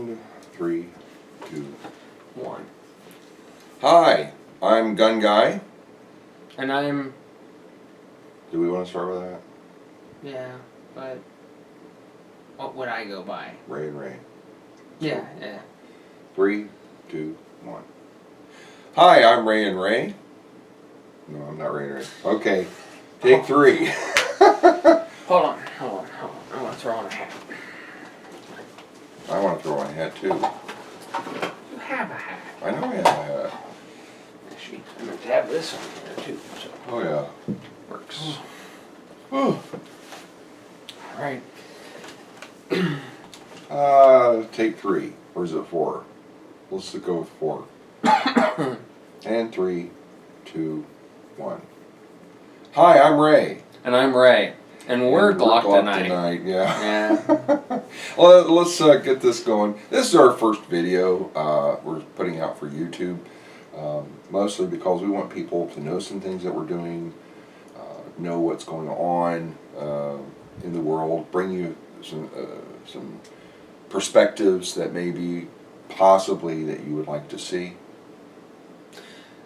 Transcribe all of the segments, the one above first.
And 3, 2, 1. Hi, I'm Gun Guy. And I'm... Do we want to start with that? Yeah, but... What would I go by? Ray and Ray. Yeah, yeah. 3, 2, 1. Hi, I'm Ray and Ray. No, I'm not Ray and Ray. Okay, take 3. Hold on. I want to throw on a hat. I want to throw on a hat too. You have a hat. I know I have a hat. Actually, I meant to have this on here too, so... Oh yeah. Works. Alright. Take 3. Or is it 4? Let's go with 4. And 3, 2, 1. Hi, I'm Ray. And I'm Ray. And we're Glock tonight. Yeah. Well, let's get this going. This is our first video we're putting out for YouTube. Mostly because we want people to know some things that we're doing, know what's going on in the world, bring you some perspectives that maybe possibly that you would like to see.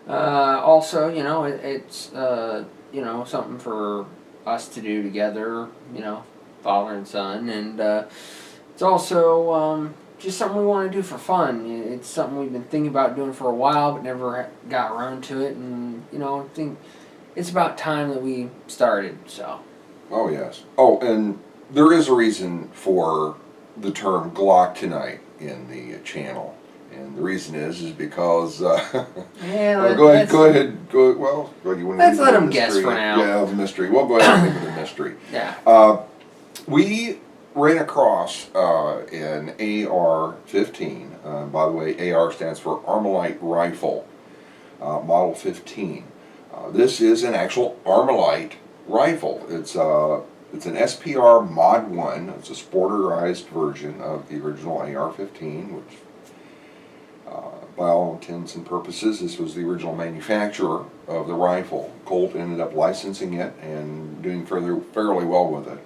Also, you know, it's you know, something for us to do together, you know, father and son, and it's also just something we want to do for fun. It's something we've been thinking about doing for a while, but never got around to it, and you know, I think it's about time that we started. So. Oh yes. Oh, and there is a reason for the term Glock tonight in the channel. And the reason is because yeah, well, go ahead. Well, you want to let's let them guess for now. Yeah, the mystery. We'll go ahead and leave it a mystery. Yeah. We ran across an AR-15. By the way, AR stands for Armalite Rifle, Model 15. This is an actual Armalite rifle. It's an SPR Mod 1. It's a sporterized version of the original AR-15, which by all intents and purposes, this was the original manufacturer of the rifle. Colt ended up licensing it and doing fairly well with it.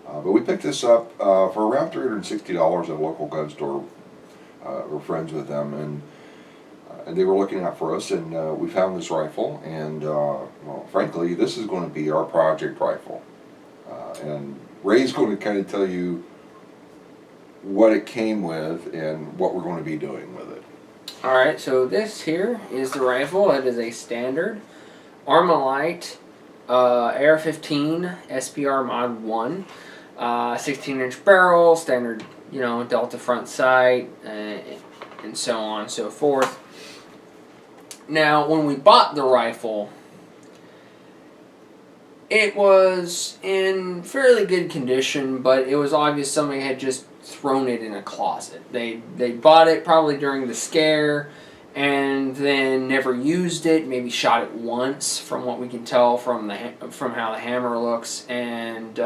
But we picked this up for around $360 at a local gun store. We're friends with them, and they were looking out for us, and we found this rifle, and well, frankly, this is going to be our project rifle. And Ray's going to kind of tell you what it came with and what we're going to be doing with it. Alright, so this here is the rifle. It is a standard Armalite AR-15 SPR Mod 1. 16-inch barrel, standard, you know, Delta front sight, and so on and so forth. Now, when we bought the rifle, it was in fairly good condition, but it was obvious somebody had just thrown it in a closet. They bought it probably during the scare and then never used it, maybe shot it once from what we can tell from how the hammer looks, and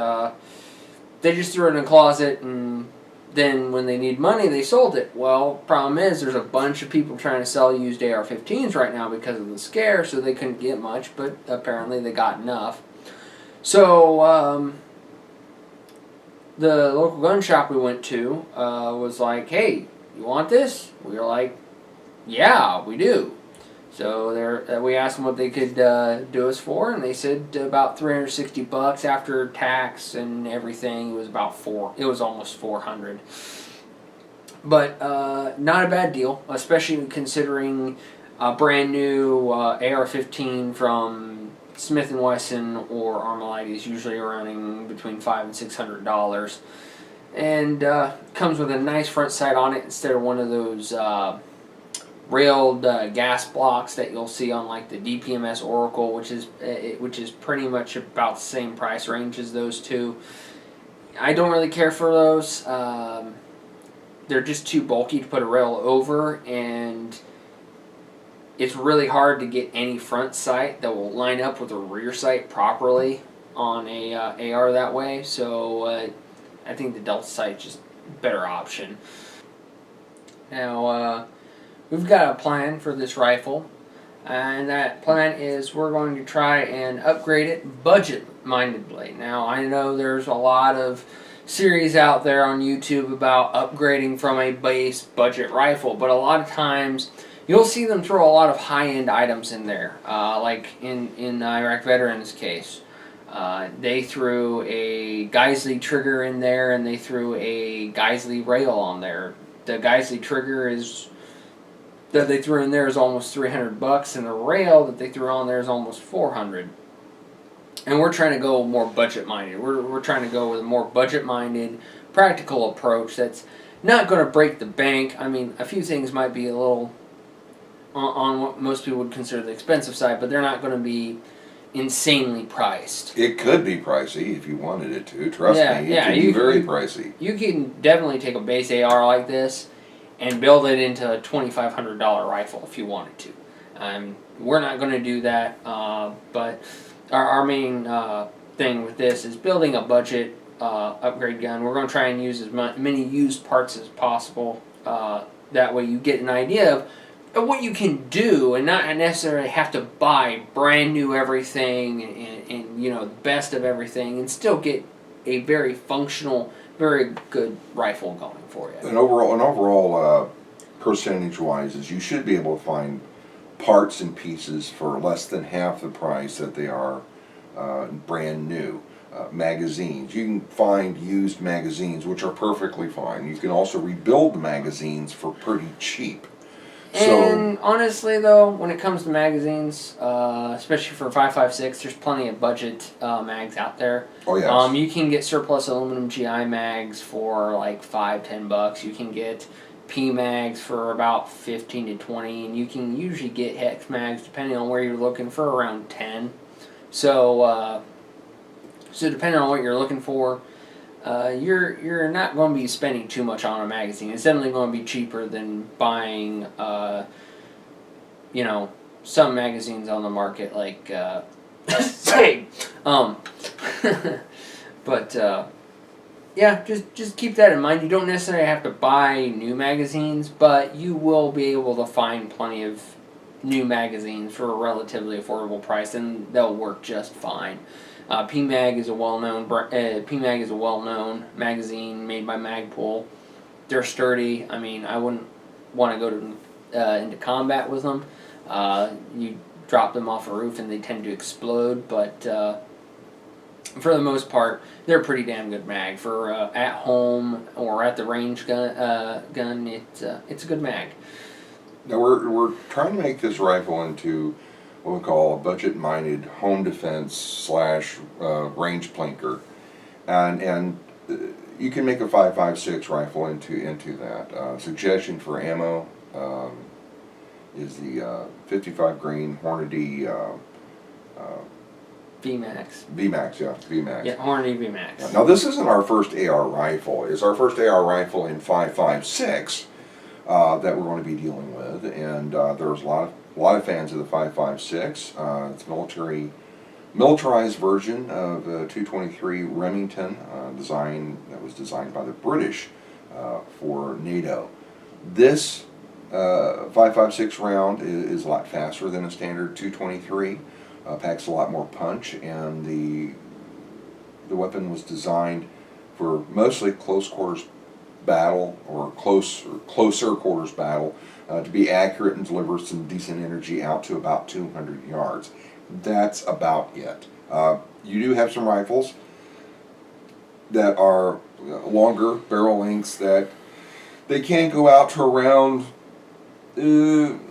they just threw it in a closet, and then when they need money they sold it. Well, problem is there's a bunch of people trying to sell used AR-15s right now because of the scare, so they couldn't get much, but apparently they got enough. So the local gun shop we went to was like, hey, you want this? We were like, yeah, we do. So we asked them what they could do us for, and they said about $360 after tax and everything. It was about it was almost $400. But not a bad deal, especially considering a brand new AR-15 from Smith & Wesson or Armalite is usually running between $500 and $600, and comes with a nice front sight on it instead of one of those railed gas blocks that you'll see on like the DPMS Oracle, which is pretty much about the same price range as those two. I don't really care for those. They're just too bulky to put a rail over, and it's really hard to get any front sight that will line up with a rear sight properly on a AR that way. So I think the Delta sight is just a better option. Now we've got a plan for this rifle, and that plan is we're going to try and upgrade it budget-mindedly. Now I know there's a lot of series out there on YouTube about upgrading from a base budget rifle, but a lot of times you'll see them throw a lot of high-end items in there, like in Iraq Veterans case. They threw a Geisley trigger in there, and they threw a Geisley rail on there. The Geisley trigger that they threw in there is almost $300, and the rail that they threw on there is almost $400. And we're trying to go more budget-minded. We're trying to go with a more budget-minded, practical approach that's not going to break the bank. I mean, a few things might be a little on what most people would consider the expensive side, but they're not going to be insanely priced. It could be pricey if you wanted it to. Trust me, it can be very pricey. You can definitely take a base AR like this and build it into a $2,500 rifle if you wanted to. We're not going to do that, but our main thing with this is building a budget upgrade gun. We're going to try and use as many used parts as possible. That way you get an idea of what you can do and not necessarily have to buy brand new everything and the best of everything, and still get a very functional, very good rifle going for you. An overall percentage-wise is you should be able to find parts and pieces for less than half the price that they are brand new. Magazines. You can find used magazines, which are perfectly fine. You can also rebuild the magazines for pretty cheap. And honestly, though, when it comes to magazines, especially for 5.56, there's plenty of budget mags out there. Oh yes. You can get surplus aluminum GI mags for like $5-10. You can get P mags for about 15 to 20, and you can usually get hex mags depending on where you're looking for around 10. So depending on what you're looking for, you're not going to be spending too much on a magazine. It's definitely going to be cheaper than buying, some magazines on the market like, but yeah, just keep that in mind. You don't necessarily have to buy new magazines, but you will be able to find plenty of new magazines for a relatively affordable price, and they'll work just fine. PMag is a well-known magazine made by Magpul. They're sturdy. I mean, I wouldn't want to go into combat with them. You drop them off a roof and they tend to explode, but for the most part, they're a pretty damn good mag for at home or at the range gun. It's a good mag. Now we're trying to make this rifle into what we call a budget-minded home defense / range plinker, and you can make a 5.56 rifle into that. Suggestion for ammo is the 55 grain Hornady VMAX. VMAX, yeah, VMAX. Yeah, Hornady VMAX. Now this isn't our first AR rifle. It's our first AR rifle in 5.56 that we're going to be dealing with, and there's a lot of fans of the 5.56. It's militarized version of the 223 Remington that was designed by the British for NATO. This 5.56 round is a lot faster than a standard 223. Packs a lot more punch, and the weapon was designed for mostly close quarters battle or closer quarters battle to be accurate and deliver some decent energy out to about 200 yards. That's about it. You do have some rifles that are longer barrel lengths that they can go out to around 400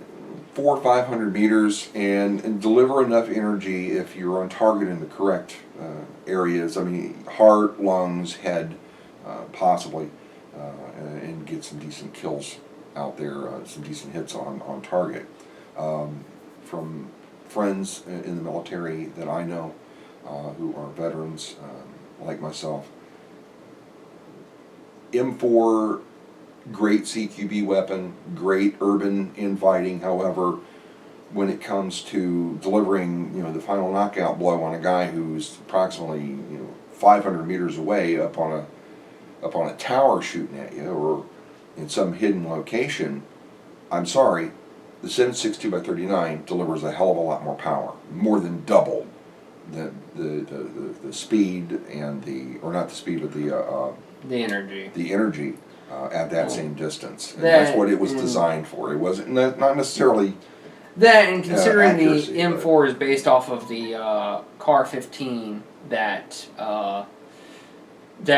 or 500 meters and deliver enough energy if you're on target in the correct areas. I mean, heart, lungs, head, possibly, and get some decent kills out there, some decent hits on target. From friends in the military that I know who are veterans like myself, M4, great CQB weapon, great urban infighting. However, when it comes to delivering, the final knockout blow on a guy who's approximately 500 meters away up on a tower shooting at you, or in some hidden location, I'm sorry, the 7.62 by 39 delivers a hell of a lot more power, more than double the speed and or not the speed, but the energy at that same distance. And that's what it was designed for. It wasn't not necessarily that, and considering accuracy, the M4 is based off of the AR-15 that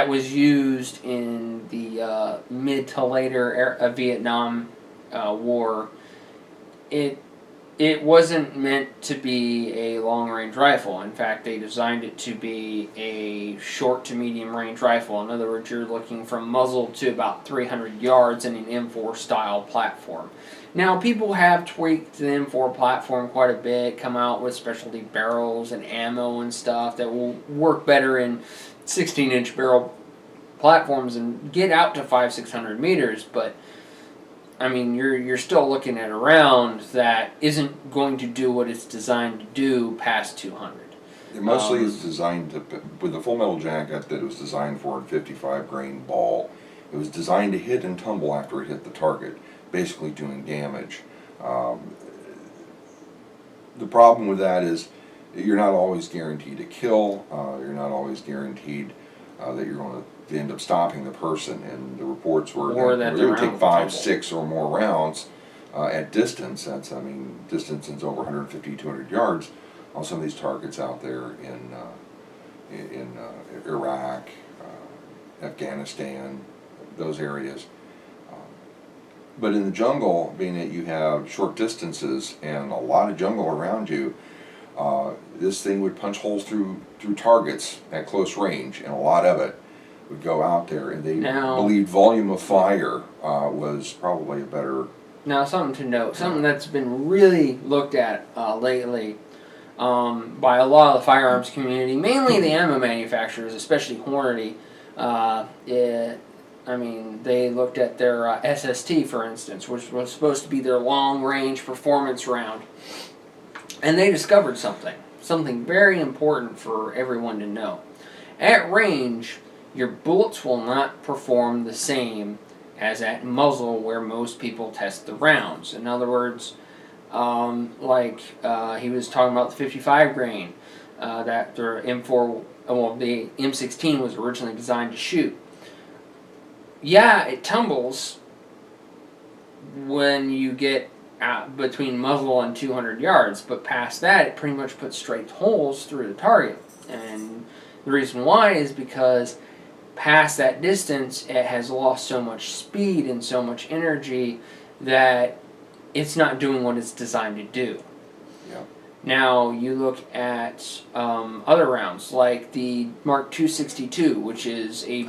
was used in the mid to later Vietnam War, it wasn't meant to be a long-range rifle. In fact, they designed it to be a short to medium-range rifle. In other words, you're looking from muzzle to about 300 yards in an M4 style platform. Now, people have tweaked the M4 platform quite a bit, come out with specialty barrels and ammo and stuff that will work better in 16-inch barrel platforms and get out to 500-600 meters, but I mean, you're still looking at a round that isn't going to do what it's designed to do past 200. It mostly is designed to, with the full metal jacket that it was designed for, a 55 grain ball. It was designed to hit and tumble after it hit the target, basically doing damage. The problem with that is you're not always guaranteed a kill. You're not always guaranteed that you're going to end up stopping the person, and the reports were that it would take 5, 6 or more rounds at distance. That's, I mean, distance is over 150, 200 yards on some of these targets out there in Iraq, Afghanistan, those areas. But in the jungle, being that you have short distances and a lot of jungle around you, this thing would punch holes through targets at close range, and a lot of it would go out there, and they believed volume of fire was probably a better... Now, something to note, something that's been really looked at lately by a lot of the firearms community, mainly the ammo manufacturers, especially Hornady. I mean, they looked at their SST, for instance, which was supposed to be their long-range performance round, and they discovered something very important for everyone to know. At range, your bullets will not perform the same as at muzzle, where most people test the rounds. In other words, he was talking about the 55 grain that their M4, well, the M16 was originally designed to shoot. Yeah, it tumbles when you get between muzzle and 200 yards, but past that, it pretty much puts straight holes through the target. And the reason why is because past that distance, it has lost so much speed and so much energy that it's not doing what it's designed to do. Yeah. Now, you look at other rounds, like the Mark 262, which is a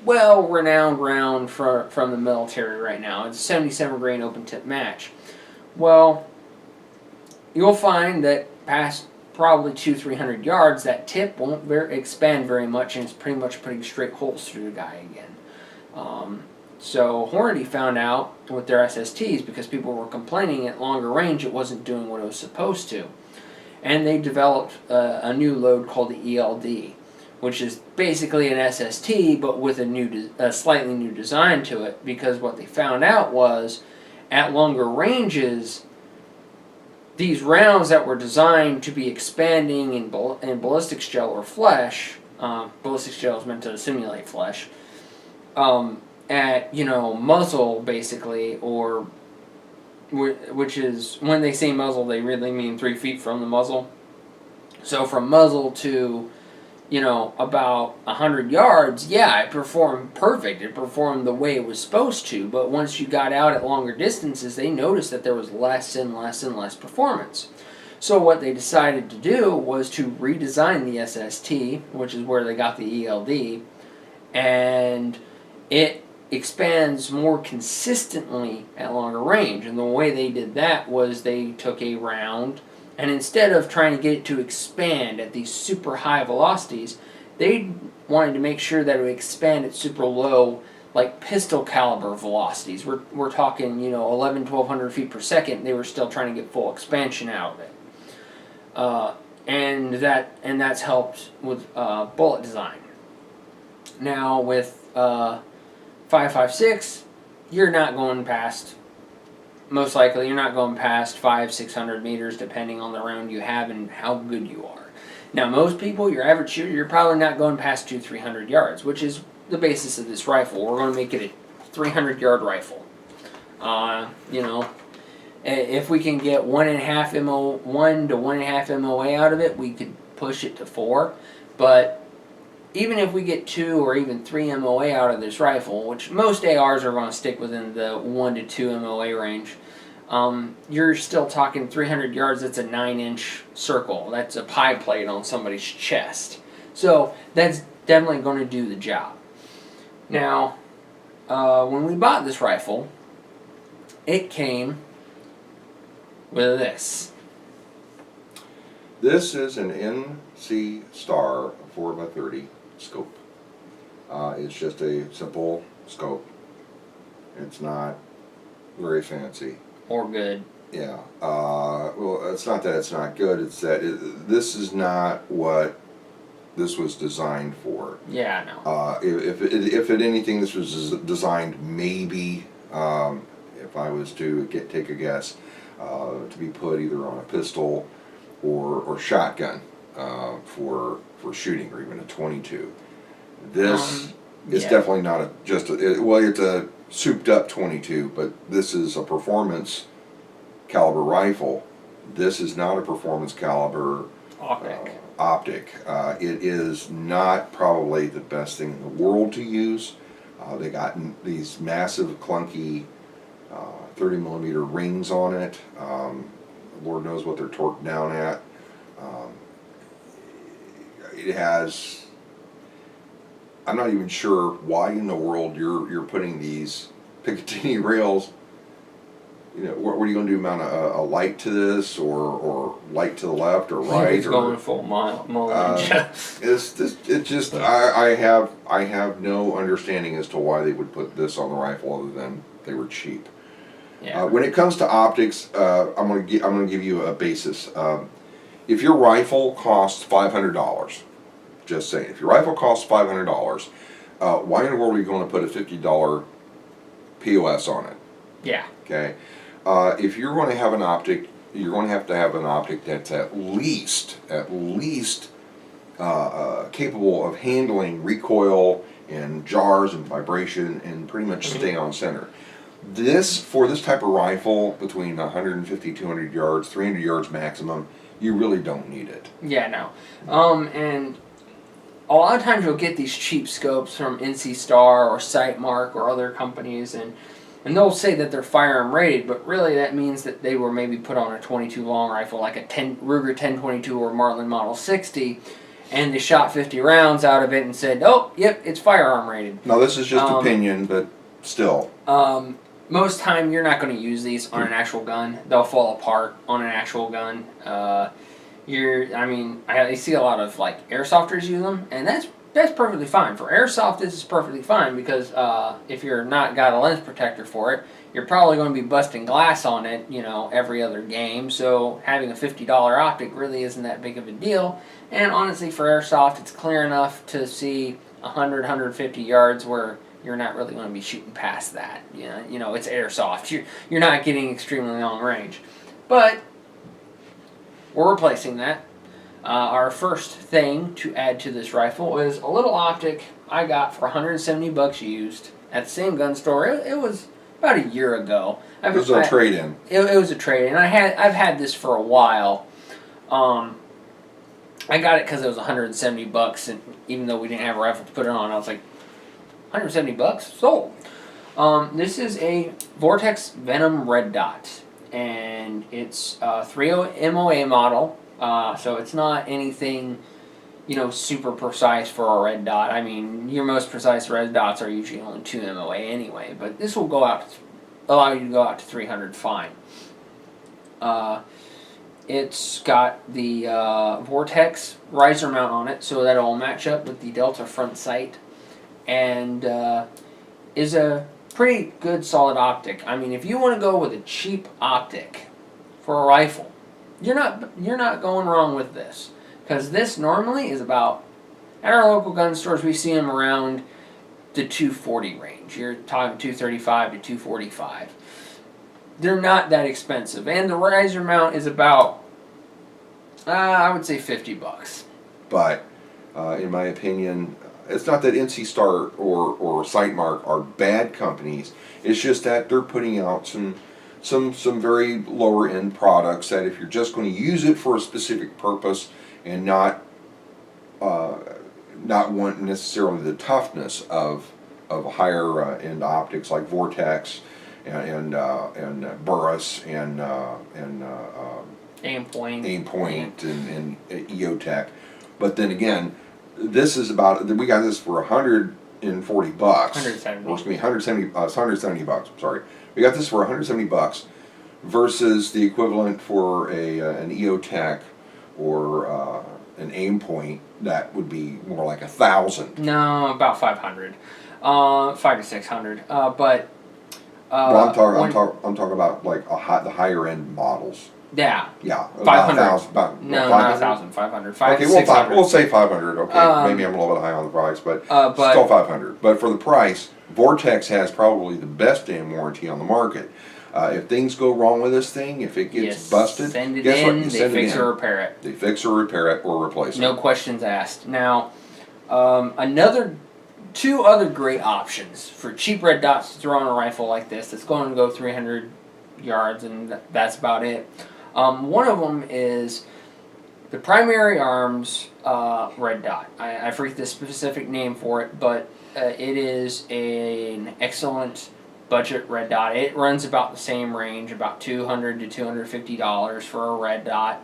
well-renowned round from the military right now. It's a 77 grain open tip match. Well, you'll find that past probably 200-300 yards, that tip won't expand very much, and it's pretty much putting straight holes through the guy again. So Hornady found out with their SSTs, because people were complaining at longer range it wasn't doing what it was supposed to. And they developed a new load called the ELD, which is basically an SST, but with a slightly new design to it, because what they found out was, at longer ranges, these rounds that were designed to be expanding in ballistics gel or flesh, ballistics gel is meant to simulate flesh, at, muzzle, basically, or, which is, when they say muzzle, they really mean 3 feet from the muzzle. So from muzzle to, about 100 yards, yeah, it performed perfect. It performed the way it was supposed to, but once you got out at longer distances, they noticed that there was less and less and less performance. So what they decided to do was to redesign the SST, which is where they got the ELD, and it expands more consistently at longer range. And the way they did that was they took a round, and instead of trying to get it to expand at these super high velocities, they wanted to make sure that it would expand at super low, like pistol caliber velocities. We're talking, 1,100-1,200 feet per second. They were still trying to get full expansion out of it, and that's helped with bullet design. Now with 5.56, you're not going past. Most likely, you're not going past 500-600 meters, depending on the round you have and how good you are. Now, most people, your average shooter, you're probably not going past 200-300 yards, which is the basis of this rifle. We're going to make it a 300-yard rifle. You know, if we can get 1.5 1 to 1.5 MOA out of it, we could push it to 4. But even if we get 2 or even 3 MOA out of this rifle, which most ARs are going to stick within the 1 to 2 MOA range, you're still talking 300 yards. That's a 9-inch circle. That's a pie plate on somebody's chest. So that's definitely going to do the job. Now, when we bought this rifle, it came with this. This is an NC Star 4x30 scope. It's just a simple scope. It's not very fancy. Or good. Yeah. Well, it's not that it's not good. It's that this is not what this was designed for. Yeah, I know. If at anything, this was designed maybe, if I was to take a guess, to be put either on a pistol or shotgun for shooting, or even a .22. This is definitely not it's a souped up .22, but this is a performance caliber rifle. This is not a performance caliber optic. It is not probably the best thing in the world to use. They got these massive clunky 30 millimeter rings on it. Lord knows what they're torqued down at. It has, I'm not even sure why in the world you're putting these Picatinny rails. You know, what are you going to do? Mount a light to this, or light to the left or right? It's going full mileage. I have no understanding as to why they would put this on the rifle, other than they were cheap. Yeah. When it comes to optics, I'm going to give you a basis. If your rifle costs $500, just saying, if your rifle costs $500, why in the world are you going to put a $50 POS on it? Yeah. Okay. If you're going to have an optic, you're going to have an optic that's at least capable of handling recoil and jars and vibration and pretty much stay on center. For this type of rifle, between 150, 200 yards, 300 yards maximum, you really don't need it. Yeah, no. And a lot of times you'll get these cheap scopes from NC Star or Sightmark or other companies, and they'll say that they're firearm rated, but really that means that they were maybe put on a .22 long rifle, like a Ruger 1022 or Marlin Model 60, and they shot 50 rounds out of it and said, oh, yep, it's firearm rated. Now this is just opinion, but still. Most time you're not going to use these on an actual gun. They'll fall apart on an actual gun. I see a lot of like airsofters use them, and that's perfectly fine. For airsoft, this is perfectly fine, because if you're not got a lens protector for it, you're probably going to be busting glass on it, every other game. So having a $50 optic really isn't that big of a deal. And honestly, for airsoft, it's clear enough to see 100, 150 yards where you're not really going to be shooting past that. It's airsoft. You're not getting extremely long range. But we're replacing that. Our first thing to add to this rifle is a little optic I got for $170 used at the same gun store. It was about a year ago. It was a trade-in. It was a trade-in. I've had this for a while. I got it because it was $170, and even though we didn't have a rifle to put it on, I was like, $170? Sold. This is a Vortex Venom Red Dot, and it's a 3 MOA model. So it's not anything, super precise for a red dot. I mean, your most precise red dots are usually only 2 MOA anyway, but this will allow you to go out to 300 fine. It's got the Vortex riser mount on it, so that'll match up with the Delta front sight, and is a pretty good solid optic. I mean, if you want to go with a cheap optic for a rifle, you're not going wrong with this, because this normally is about, at our local gun stores, we see them around the 240 range. You're talking 235 to 245. They're not that expensive, and the riser mount is about, I would say $50. but in my opinion, it's not that NC Star or Sightmark are bad companies. It's just that they're putting out some very lower end products that if you're just going to use it for a specific purpose and not want necessarily the toughness of higher end optics like Vortex and Burris and Aimpoint and EOTech. But then again, this is about, we got this for $140. 170. Or excuse me, 170. It's $170. I'm sorry. We got this for $170 versus the equivalent for an EOTech or an Aimpoint that would be more like $1,000. No, about 500, 500 to 600. But well, I'm talking about like the higher end models. Yeah. Yeah. 500. No, not 1,000. 500. Okay, we'll say 500. Okay, maybe I'm a little bit high on the price, but still 500. But for the price, Vortex has probably the best damn warranty on the market. If things go wrong with this thing, if it gets busted, send it guess in, what? You they send fix it in. or repair it. They fix or repair it or replace it. No questions asked. Now, two other great options for cheap red dots to throw on a rifle like this that's going to go 300 yards and that's about it. One of them is the Primary Arms Red Dot. I forget the specific name for it, but it is an excellent budget red dot. It runs about the same range, about $200 to $250 for a red dot.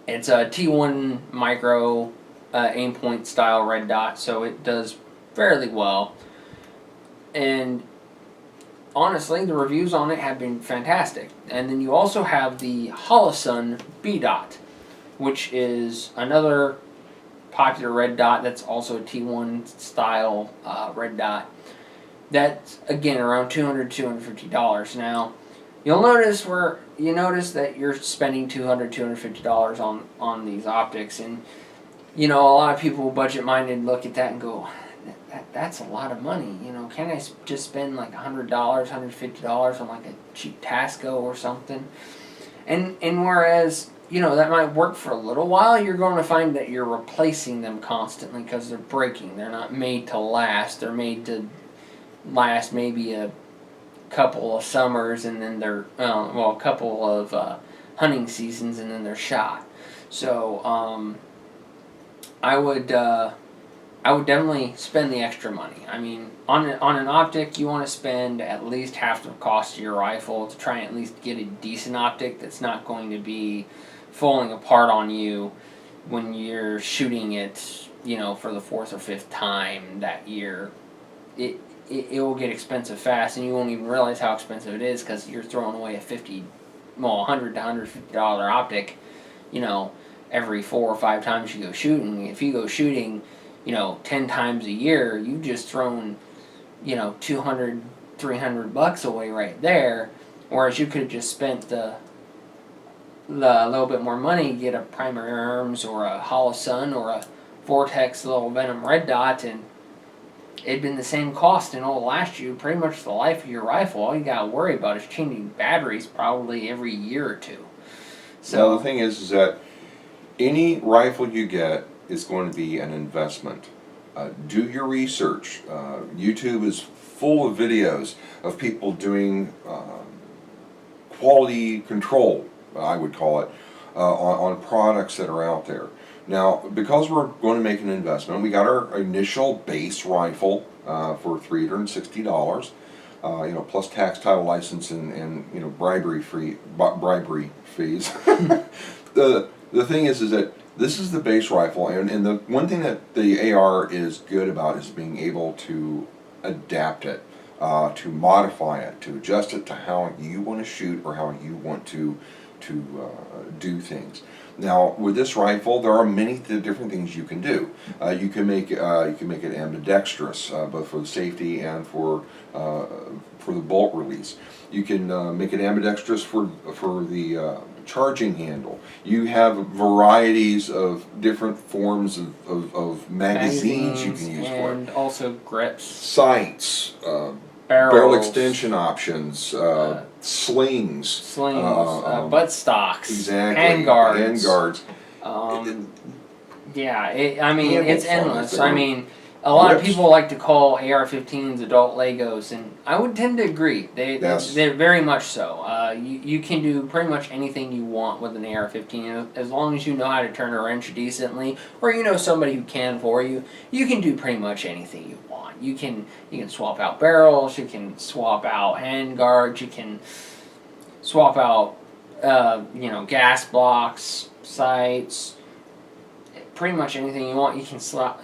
It's a T1 micro Aimpoint style red dot, so it does fairly well. And honestly, the reviews on it have been fantastic. And then you also have the Holosun B-Dot, which is another popular red dot that's also a T1 style red dot. That's, again, around $200 to $250. Now, you'll notice that you're spending $200 to $250 on these optics. And, a lot of people budget-minded look at that and go, that's a lot of money. Can't I just spend like $100, $150 on like a cheap Tasco or something? And whereas, that might work for a little while, you're going to find that you're replacing them constantly because they're breaking. They're not made to last. They're made to last maybe a couple of summers and then they're, a couple of hunting seasons and then they're shot. So, I would definitely spend the extra money. I mean, on an optic, you want to spend at least half the cost of your rifle to try and at least get a decent optic that's not going to be falling apart on you when you're shooting it, for the fourth or fifth time that year. It will get expensive fast, and you won't even realize how expensive it is because you're throwing away a $100 to $150 optic, every 4 or 5 times you go shooting. If you go shooting 10 times a year, you've just thrown, $200, $300 away right there. Whereas you could have just spent the little bit more money, get a Primary Arms or a Holosun or a Vortex little Venom Red Dot, and it'd been the same cost and it'll last you pretty much the life of your rifle. All you gotta worry about is changing batteries probably every year or two. So now the thing is that any rifle you get is going to be an investment. Do your research. YouTube is full of videos of people doing quality control, I would call it, on products that are out there. Now, because we're going to make an investment, we got our initial base rifle for $360, plus tax, title, license, and bribery fees. The thing is that this is the base rifle, and the one thing that the AR is good about is being able to adapt it, to modify it, to adjust it to how you want to shoot or how you want to do things. Now, with this rifle, there are many different things you can do. You can make it ambidextrous, both for the safety and for the bolt release. You can make it ambidextrous for the charging handle. You have varieties of different forms of magazines you can use for it. And also grips. Sights, barrel extension options, slings, butt stocks, exactly, handguards. Yeah, I mean, Handle it's endless. size, I mean, a lot of grips. people like to call AR-15s adult Legos, and I would tend to agree. Yes. They're very much so. You can do pretty much anything you want with an AR-15 as long as you know how to turn a wrench decently, or you know somebody who can for you. You can do pretty much anything you want. You can swap out barrels. You can swap out hand guards. You can swap out gas blocks, sights. Pretty much anything you want, you can swap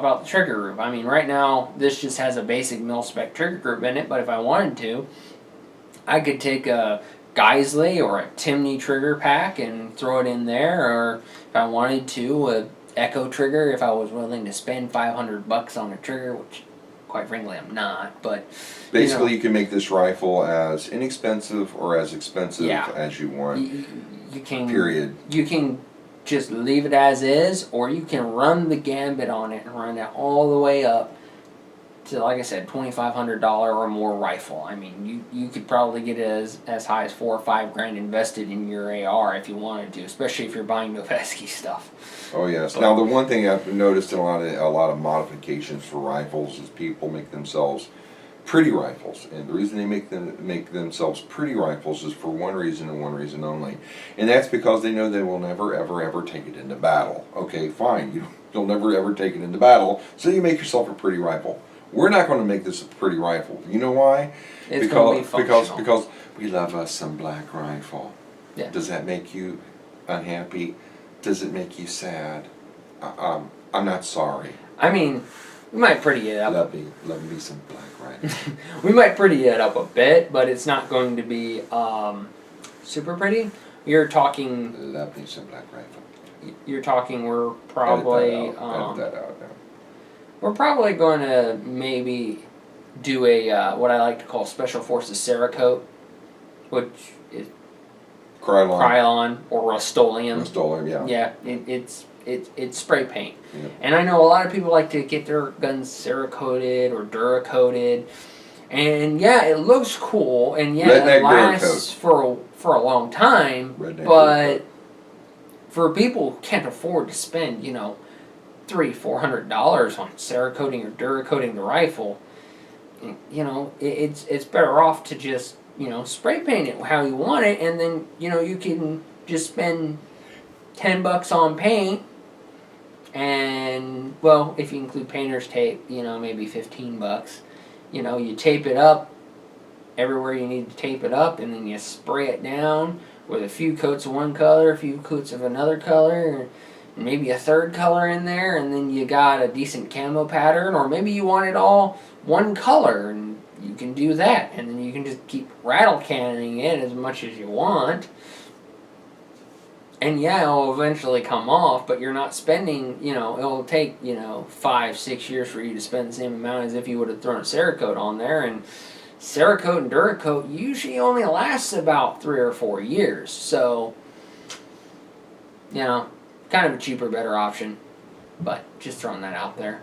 out the trigger group. I mean, right now this just has a basic mil-spec trigger group in it, but if I wanted to, I could take a Geisley or a Timney trigger pack and throw it in there, or if I wanted to, a Echo trigger if I was willing to spend $500 on a trigger, which quite frankly I'm not. But basically, you can make this rifle as inexpensive or as expensive as you want. You can. Period. You can just leave it as is, or you can run the gambit on it and run it all the way up to, like I said, $2,500 or more rifle. I mean, you could probably get it as high as $4 or $5 grand invested in your AR if you wanted to, especially if you're buying Noveski stuff. Oh yes. Now the one thing I've noticed in a lot of modifications for rifles is people make themselves pretty rifles, and the reason they make themselves pretty rifles is for one reason and one reason only, and that's because they know they will never ever take it into battle. Okay, fine, you'll never ever take it into battle, so you make yourself a pretty rifle. We're not going to make this a pretty rifle. You know why? Because we love us some black rifle. Yeah. Does that make you unhappy? Does it make you sad? I'm not sorry. I mean, we might pretty it up. Love me some black rifle. We might pretty it up a bit, but it's not going to be super pretty. You're talking. Love me some black rifle. You're talking. We're probably. Edit that out now. We're probably going to maybe do a what I like to call Special Forces Cerakote, which is Krylon or Rust-Oleum. Rust-Oleum, yeah. Yeah, it's spray paint. Yeah. And I know a lot of people like to get their guns Cerakoted or Duracoated. And yeah, it looks cool, and yeah, it lasts for a long time, but for people who can't afford to spend, $300-400 on Cerakoting or Duracoating the rifle, it's better off to just, spray paint it how you want it, and then, you can just spend $10 on paint, and, well, if you include painter's tape, maybe $15. You tape it up everywhere you need to tape it up, and then you spray it down with a few coats of one color, a few coats of another color, and maybe a third color in there, and then you got a decent camo pattern, or maybe you want it all one color, and you can do that, and then you can just keep rattle cannoning it as much as you want. And yeah, it'll eventually come off, but you're not spending, it'll take, 5-6 years for you to spend the same amount as if you would have thrown a Cerakote on there. And Cerakote and Duracoat usually only lasts about 3 or 4 years. So, kind of a cheaper, better option. But just throwing that out there.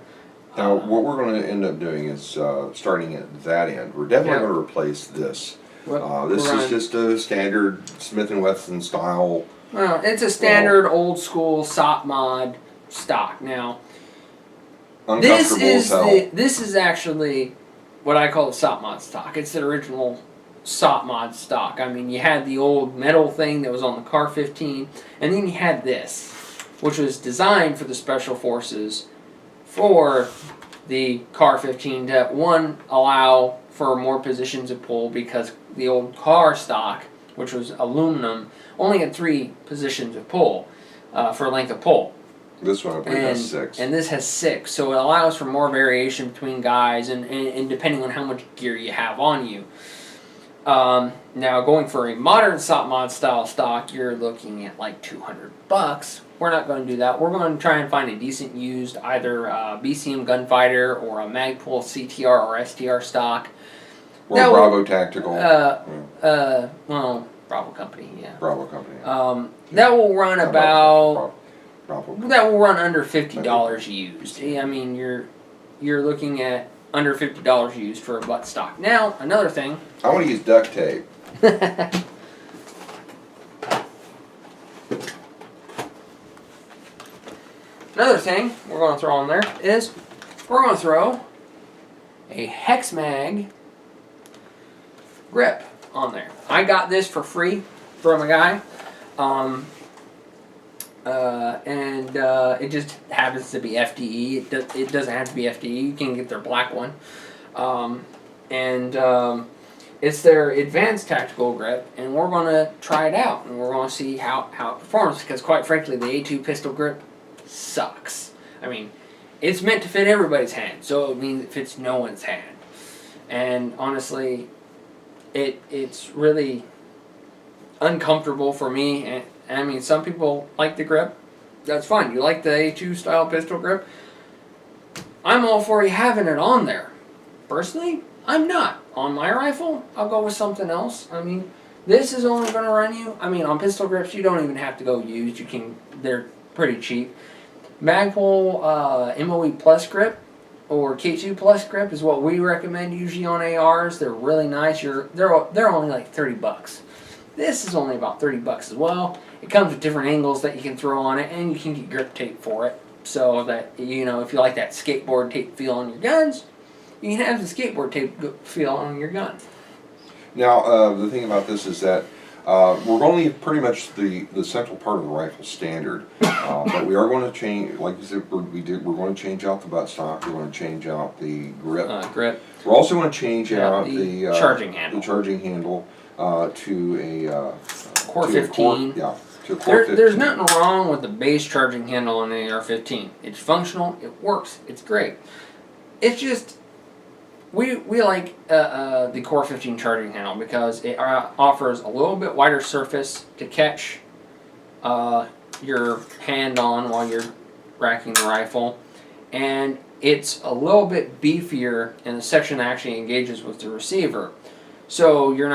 Now, what we're going to end up doing is, starting at that end, we're definitely going to replace this. This is just a standard Smith & Wesson style. Well, it's a standard old school SOP mod stock. Now, this is actually what I call the SOP mod stock. It's the original SOP mod stock. I mean, you had the old metal thing that was on the AR-15, and then you had this, which was designed for the Special Forces for the AR-15 to, one, allow for more positions of pull, because the old car stock, which was aluminum, only had 3 positions of pull for length of pull. This one, I believe, has 6. And this has 6, so it allows for more variation between guys and depending on how much gear you have on you. Now, going for a modern SOP mod style stock, you're looking at like $200. We're not going to do that. We're going to try and find a decent used, either BCM Gunfighter or a Magpul CTR or STR stock. Or Bravo Tactical. Well, Bravo Company, yeah. Bravo Company. That will run about. Bravo. That will run under $50 used. I mean, you're looking at under $50 used for a butt stock. Now, another thing. I want to use duct tape. Another thing we're going to throw on there is we're going to throw a Hexmag grip on there. I got this for free from a guy. It just happens to be FDE. It doesn't have to be FDE. You can get their black one. It's their advanced tactical grip, and we're going to try it out, and we're going to see how it performs, because quite frankly, the A2 pistol grip sucks. I mean, it's meant to fit everybody's hand, so it means it fits no one's hand. And honestly, it's really uncomfortable for me. And I mean, some people like the grip. That's fine. You like the A2 style pistol grip. I'm all for you having it on there. Personally, I'm not. On my rifle, I'll go with something else. I mean, this is only going to run you. I mean, on pistol grips, you don't even have to go used. They're pretty cheap. Magpul MOE Plus grip or K2 Plus grip is what we recommend usually on ARs. They're really nice. They're only like $30. This is only about $30 as well. It comes with different angles that you can throw on it, and you can get grip tape for it. So that, if you like that skateboard tape feel on your guns, you can have the skateboard tape feel on your gun. Now, the thing about this is that we're going to leave pretty much the central part of the rifle standard, but we are going to change, like you said, we're going to change out the buttstock. We're going to change out the grip. We're also going to change out the charging handle. The charging handle to a Core 15. To a Core 15. There's nothing wrong with the base charging handle on an AR-15. It's functional. It works. It's great. It's just we like the Core 15 charging handle because it offers a little bit wider surface to catch your hand on while you're racking the rifle, and it's a little bit beefier in the section that actually engages with the receiver. So you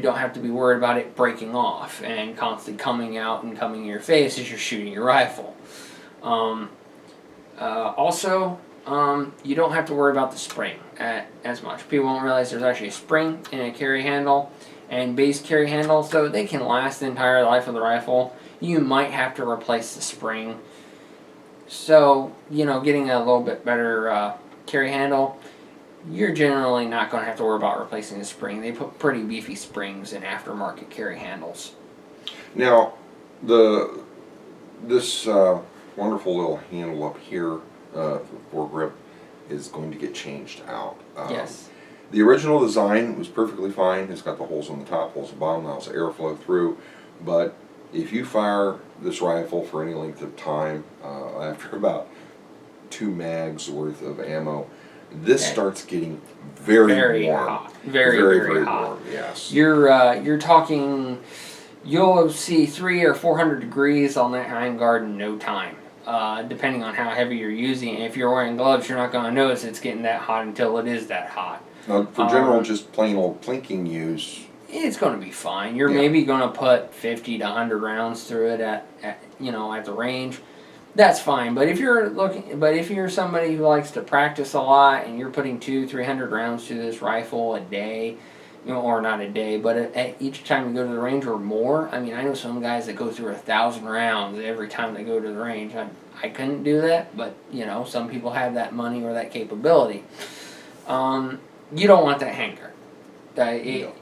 don't have to be worried about it breaking off and constantly coming out and coming in your face as you're shooting your rifle. Also, you don't have to worry about the spring as much. People don't realize there's actually a spring in a carry handle and base carry handle, so they can last the entire life of the rifle. You might have to replace the spring. So, getting a little bit better carry handle, you're generally not going to have to worry about replacing the spring. They put pretty beefy springs in aftermarket carry handles. Now, this wonderful little handle up here for grip is going to get changed out. Yes. The original design was perfectly fine. It's got the holes on the top, holes on the bottom, allows airflow through. But if you fire this rifle for any length of time, after about 2 mags worth of ammo, this starts getting very warm. Hot. Very hot. Warm, yes. You're talking, you'll see 300 or 400 degrees on that handguard in no time. Depending on how heavy you're using it. If you're wearing gloves, you're not going to notice it's getting that hot until it is that hot. Now, for general, just plain old plinking use, it's going to be fine. You're maybe going to put 50 to 100 rounds through it at the range. That's fine. But if you're somebody who likes to practice a lot and you're putting 200-300 rounds through this rifle a day, or not a day, but at each time you go to the range or more. I mean, I know some guys that go through 1,000 rounds every time they go to the range. I couldn't do that, but some people have that money or that capability. You don't want that handguard.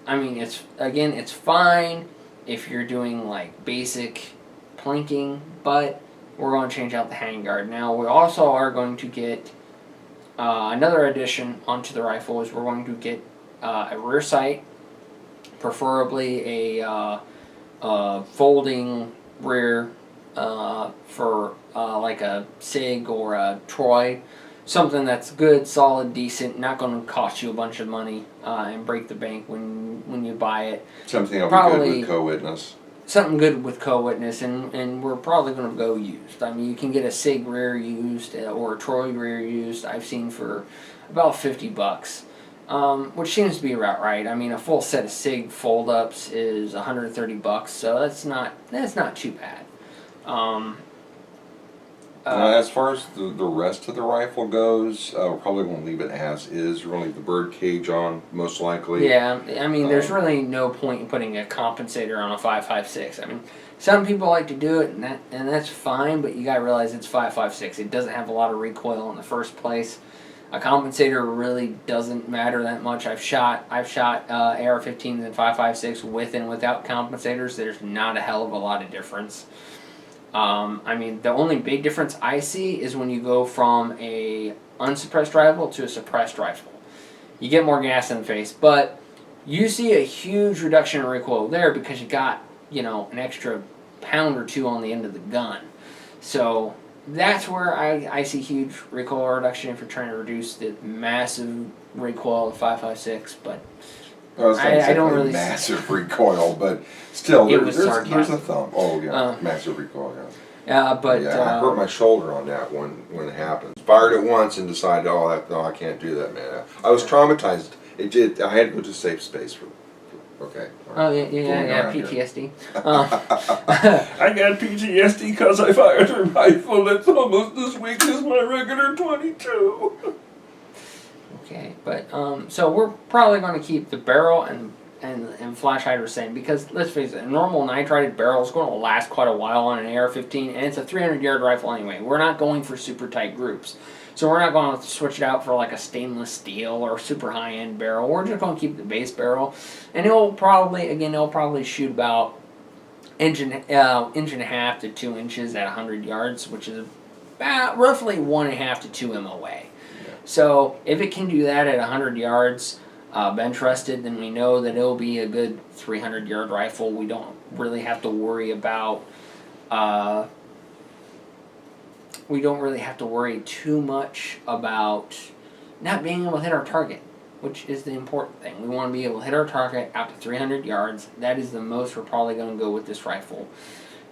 I mean, it's fine if you're doing like basic plinking, but we're going to change out the handguard. Now, we also are going to get another addition onto the rifle. Is we're going to get a rear sight, preferably a folding rear for like a SIG or a Troy. Something that's good, solid, decent, not going to cost you a bunch of money and break the bank when you buy it. Something that'll be good with co-witness. Something good with co-witness, and we're probably going to go used. I mean, you can get a SIG rear used or a Troy rear used. I've seen for about $50. Which seems to be about right. I mean, a full set of SIG fold-ups is $130, so that's not too bad. As far as the rest of the rifle goes, we're probably going to leave it as is. Really, the bird cage on, most likely. Yeah, I mean, there's really no point in putting a compensator on a 5.56. I mean, some people like to do it, and that's fine, but you gotta realize it's 5.56. It doesn't have a lot of recoil in the first place. A compensator really doesn't matter that much. I've shot AR-15s and 5.56 with and without compensators. There's not a hell of a lot of difference. I mean, the only big difference I see is when you go from a unsuppressed rifle to a suppressed rifle. You get more gas in the face, but you see a huge reduction in recoil there because you got, an extra pound or two on the end of the gun. So that's where I see huge recoil reduction if you're trying to reduce the massive recoil of 5.56, but I don't really massive recoil, but still, there's a thumb. Oh yeah, massive recoil. Yeah. But I hurt my shoulder on that one when it happened. Fired it once and decided, no, I can't do that, man. I was traumatized. I had to go to safe space for. Okay. Oh yeah, PTSD. I got PTSD because I fired a rifle that's almost as weak as my regular .22. Okay, but so we're probably going to keep the barrel and flash hider the same because let's face it, a normal nitrided barrel is going to last quite a while on an AR-15, and it's a 300-yard rifle anyway. We're not going for super tight groups, so we're not going to switch it out for like a stainless steel or super high-end barrel. We're just going to keep the base barrel, and it'll probably shoot about inch and a half to 2 inches at 100 yards, which is about roughly 1.5 to 2 MOA. So if it can do that at 100 yards, bench rested, then we know that it'll be a good 300-yard rifle. We don't really have to worry about. We don't really have to worry too much about not being able to hit our target, which is the important thing. We want to be able to hit our target out to 300 yards. That is the most we're probably going to go with this rifle.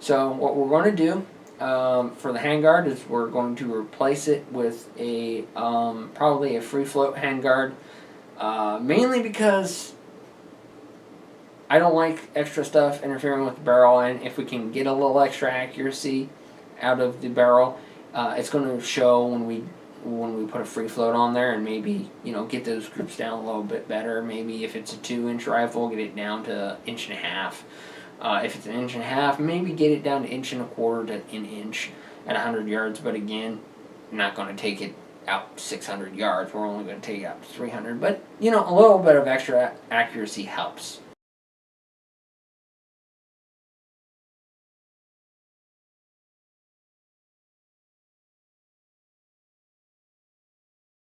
So what we're going to do. For the handguard is we're going to replace it with a probably a free float handguard, mainly because I don't like extra stuff interfering with the barrel, and if we can get a little extra accuracy out of the barrel, it's going to show when we put a free float on there, and maybe get those groups down a little bit better. Maybe if it's a 2-inch rifle, get it down to 1.5 inches. If it's 1.5 inches, maybe get it down to 1.25 inches to 1 inch at 100 yards. But again, I'm not going to take it out 600 yards. We're only going to take it out to 300. But, a little bit of extra accuracy helps.